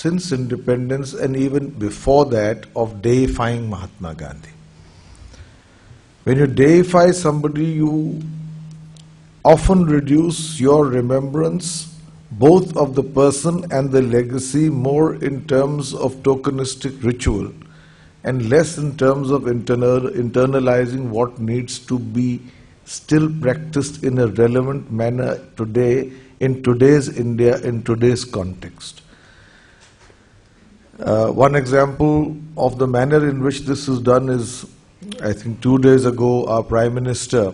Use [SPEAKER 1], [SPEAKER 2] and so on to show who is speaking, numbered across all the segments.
[SPEAKER 1] since independence and even before that of deifying Mahatma Gandhi. When you deify somebody, you often reduce your remembrance both of the person and the legacy more in terms of tokenistic ritual and less in terms of internalizing what needs to be still practiced in a relevant manner today, in today's India, in today's context. One example of the manner in which this is done is, I think 2 days ago, our Prime Minister,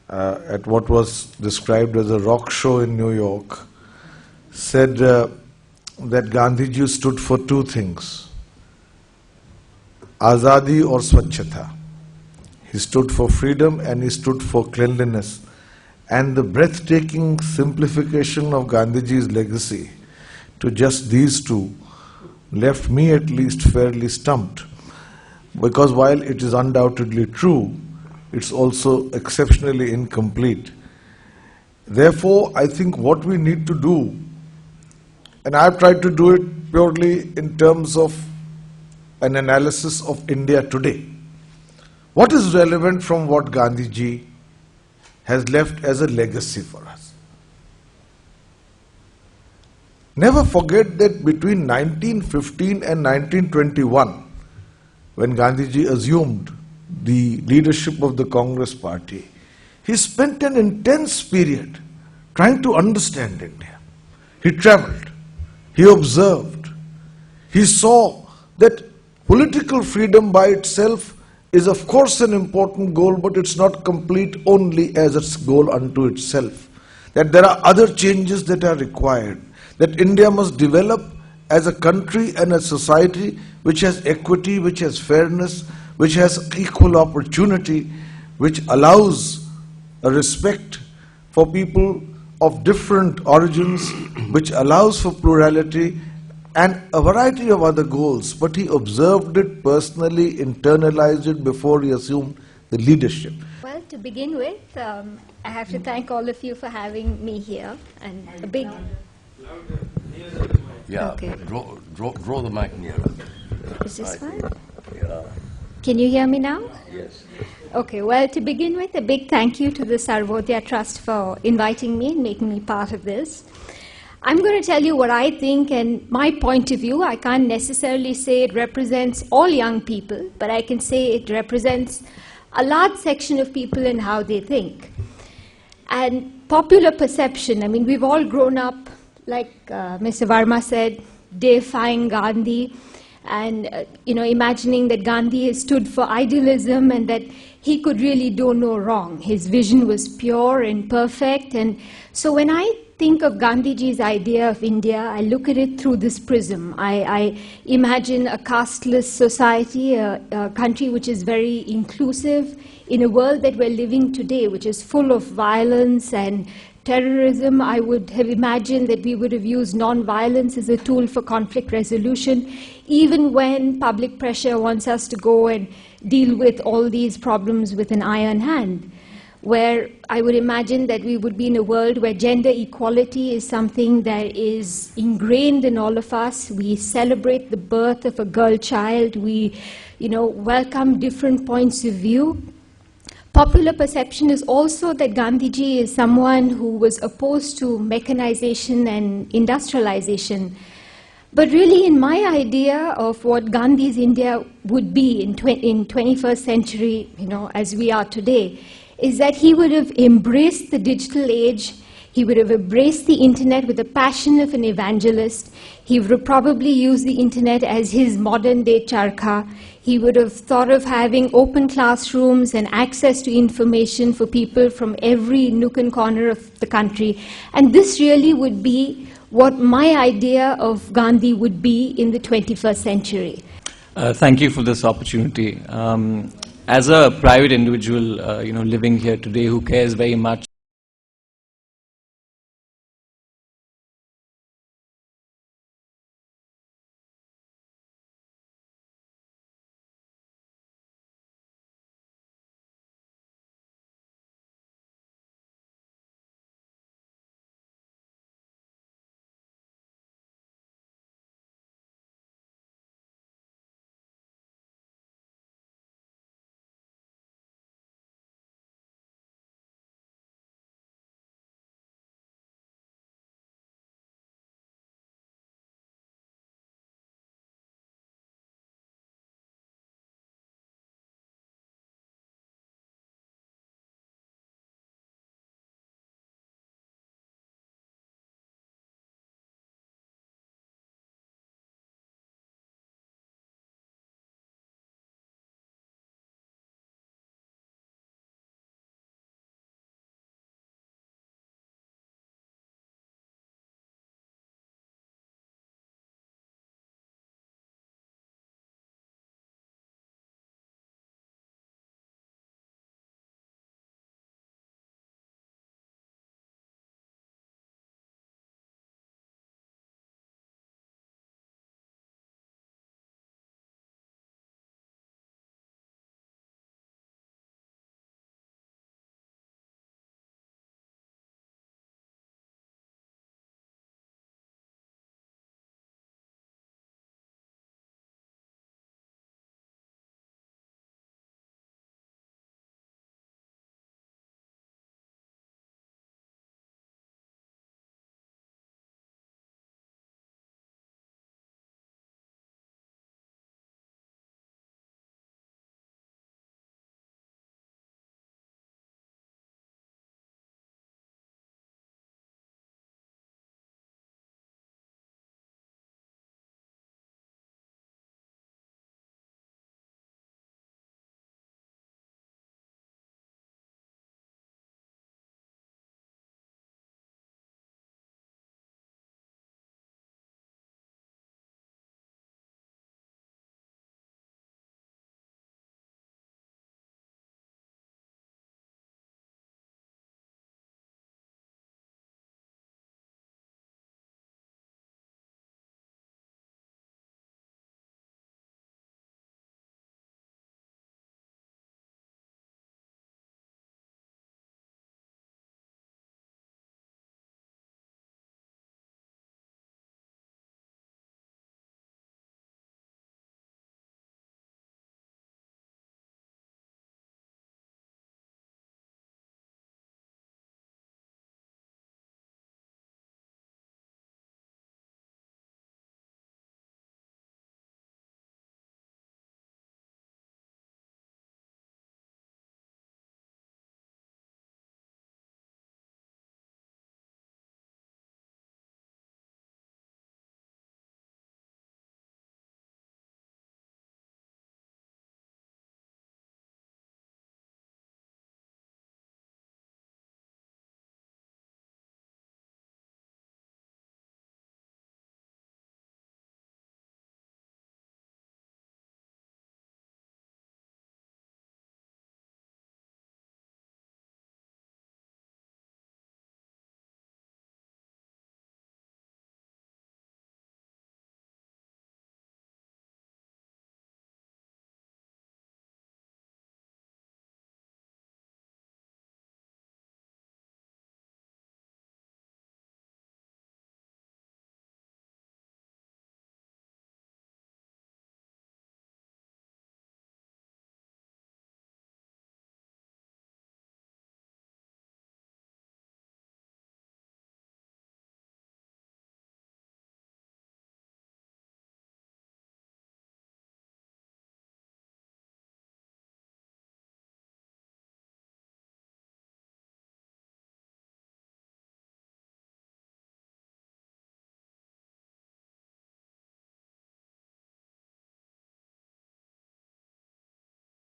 [SPEAKER 1] at what was described as a rock show in New York, said that Gandhiji stood for two things, Azadi or Swachhata. He stood for freedom and he stood for cleanliness. And the breathtaking simplification of Gandhiji's legacy to just these two left me at least fairly stumped. Because while it is undoubtedly true, it's also exceptionally incomplete. Therefore, I think what we need to do, and I've tried to do it purely in terms of an analysis of India today. What is relevant from what Gandhiji has left as a legacy for us? Never forget that between 1915 and 1921, when Gandhiji assumed the leadership of the Congress party, he spent an intense period trying to understand India. He traveled, he observed, he saw that political freedom by itself is of course an important goal, but it's not complete only as its goal unto itself. That there are other changes that are required, that India must develop as a country and a society which has equity, which has fairness, which has equal opportunity, which allows a respect for people of different origins, which allows for plurality and a variety of other goals. But he observed it personally, internalized it before he assumed the leadership.
[SPEAKER 2] Well, to begin with, I have to thank all of you for having me here, and a big...
[SPEAKER 3] Yeah,
[SPEAKER 2] okay.
[SPEAKER 3] Draw the mic nearer.
[SPEAKER 2] Is this fine?
[SPEAKER 3] Yeah.
[SPEAKER 2] Can you hear me now?
[SPEAKER 3] Yes.
[SPEAKER 2] Okay, well, to begin with, a big thank you to the Sarvodaya Trust for inviting me and making me part of this. I'm going to tell you what I think and my point of view. I can't necessarily say it represents all young people, but I can say it represents a large section of people and how they think. And popular perception, I mean, we've all grown up, like Mr. Varma said, deifying Gandhi, and imagining that Gandhi has stood for idealism and that he could really do no wrong. His vision was pure and perfect. And so when I think of Gandhiji's idea of India, I look at it through this prism. I imagine a casteless society, a country which is very inclusive in a world that we're living today, which is full of violence and terrorism. I would have imagined that we would have used non-violence as a tool for conflict resolution, even when public pressure wants us to go and deal with all these problems with an iron hand. Where I would imagine that we would be in a world where gender equality is something that is ingrained in all of us. We celebrate the birth of a girl child. We, welcome different points of view. Popular perception is also that Gandhiji is someone who was opposed to mechanization and industrialization. But really, in my idea of what Gandhi's India would be in 21st century, as we are today, is that he would have embraced the digital age. He would have embraced the internet with the passion of an evangelist. He would have probably used the internet as his modern-day charkha. He would have thought of having open classrooms and access to information for people from every nook and corner of the country. And this really would be what my idea of Gandhi would be in the 21st century.
[SPEAKER 4] Thank you for this opportunity. As a private individual, living here today who cares very much